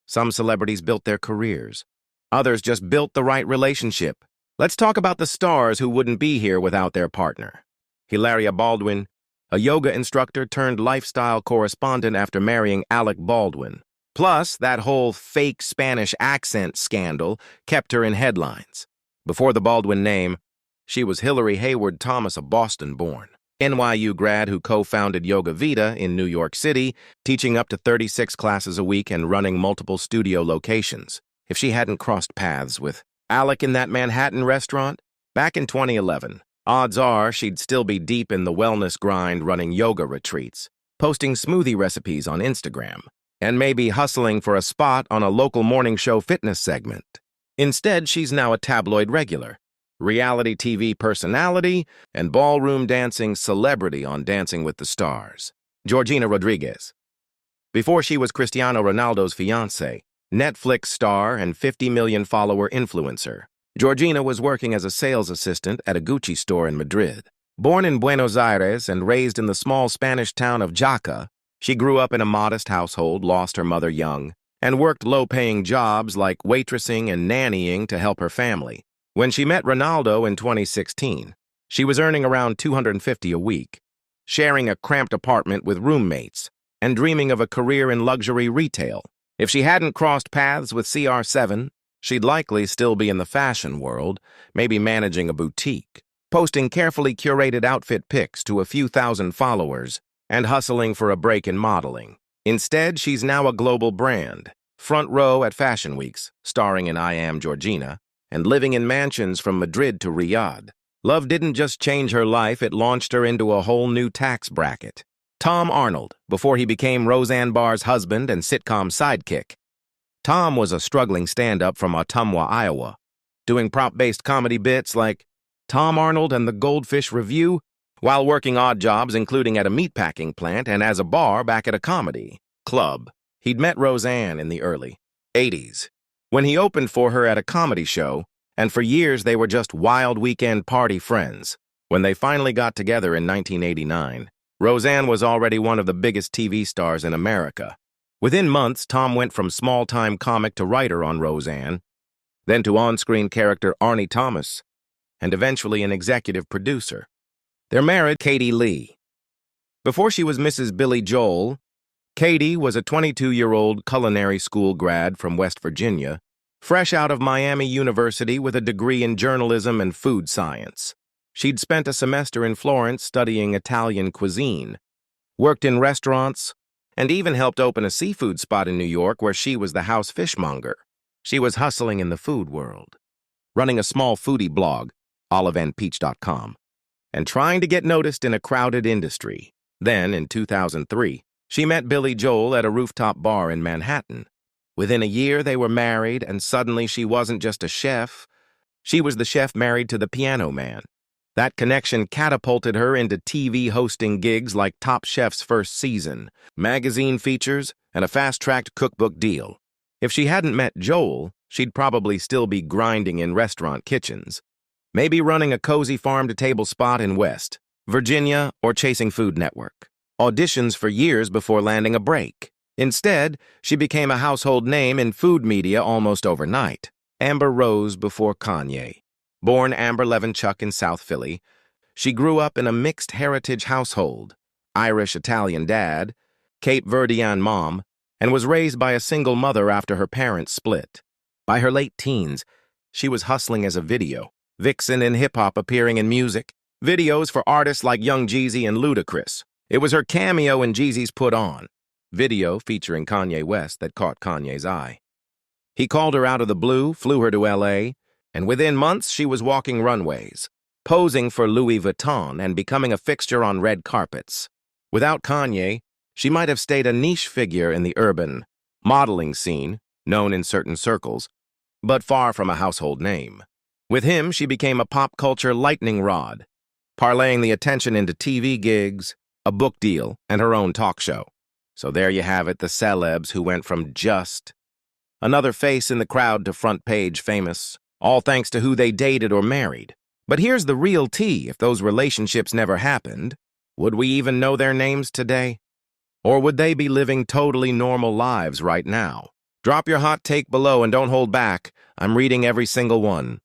Some celebrities built their careers. Others just built the right relationship. Let's talk about the stars who wouldn't be here without their partner. Hilaria Baldwin, a yoga instructor turned lifestyle correspondent after marrying Alec Baldwin. Plus, that whole fake Spanish accent scandal kept her in headlines. Before the Baldwin name, she was Hillary Hayward Thomas, a Boston-born NYU grad who co-founded Yoga Vita in New York City, teaching up to 36 classes a week and running multiple studio locations. If she hadn't crossed paths with Alec in that Manhattan restaurant back in 2011, odds are she'd still be deep in the wellness grind running yoga retreats, posting smoothie recipes on Instagram, and maybe hustling for a spot on a local morning show fitness segment. Instead, she's now a tabloid regular, reality TV personality, and ballroom dancing celebrity on Dancing with the Stars. Georgina Rodriguez. Before she was Cristiano Ronaldo's fiancée, Netflix star and 50 million follower influencer, Georgina was working as a sales assistant at a Gucci store in Madrid. Born in Buenos Aires and raised in the small Spanish town of Jaca, she grew up in a modest household, lost her mother young, and worked low-paying jobs like waitressing and nannying to help her family. When she met Ronaldo in 2016, she was earning around $250 a week, sharing a cramped apartment with roommates, and dreaming of a career in luxury retail. If she hadn't crossed paths with CR7, she'd likely still be in the fashion world, maybe managing a boutique, posting carefully curated outfit pics to a few thousand followers, and hustling for a break in modeling. Instead, she's now a global brand, front row at fashion weeks, starring in I Am Georgina, and living in mansions from Madrid to Riyadh. Love didn't just change her life, it launched her into a whole new tax bracket. Tom Arnold, before he became Roseanne Barr's husband and sitcom sidekick. Tom was a struggling stand-up from Ottumwa, Iowa, doing prop-based comedy bits like Tom Arnold and the Goldfish Review, while working odd jobs including at a meatpacking plant and as a bar back at a comedy club. He'd met Roseanne in the early 80s, when he opened for her at a comedy show, and for years they were just wild weekend party friends. When they finally got together in 1989, Roseanne was already one of the biggest TV stars in America. Within months, Tom went from small-time comic to writer on Roseanne, then to on-screen character Arnie Thomas, and eventually an executive producer. They're married Katie Lee. Before she was Mrs. Billy Joel, Katie was a 22-year-old culinary school grad from West Virginia, fresh out of Miami University with a degree in journalism and food science. She'd spent a semester in Florence studying Italian cuisine, worked in restaurants, and even helped open a seafood spot in New York where she was the house fishmonger. She was hustling in the food world, running a small foodie blog, oliveandpeach.com, and trying to get noticed in a crowded industry. Then, in 2003, she met Billy Joel at a rooftop bar in Manhattan. Within a year, they were married, and suddenly she wasn't just a chef. She was the chef married to the piano man. That connection catapulted her into TV hosting gigs like Top Chef's first season, magazine features, and a fast-tracked cookbook deal. If she hadn't met Joel, she'd probably still be grinding in restaurant kitchens, maybe running a cozy farm-to-table spot in West Virginia or chasing Food Network auditions for years before landing a break. Instead, she became a household name in food media almost overnight. Amber Rose before Kanye. Born Amber Levenchuk in South Philly, she grew up in a mixed heritage household, Irish-Italian dad, Cape Verdean mom, and was raised by a single mother after her parents split. By her late teens, she was hustling as a video vixen in hip-hop, appearing in music videos for artists like Young Jeezy and Ludacris. It was her cameo in Jeezy's Put On video featuring Kanye West that caught Kanye's eye. He called her out of the blue, flew her to L.A., and within months she was walking runways, posing for Louis Vuitton and becoming a fixture on red carpets. Without Kanye, she might have stayed a niche figure in the urban modeling scene, known in certain circles, but far from a household name. With him, she became a pop culture lightning rod, parlaying the attention into TV gigs, a book deal, and her own talk show. So there you have it, the celebs who went from just another face in the crowd to front page famous, all thanks to who they dated or married. But here's the real tea: if those relationships never happened, would we even know their names today? Or would they be living totally normal lives right now? Drop your hot take below and don't hold back. I'm reading every single one.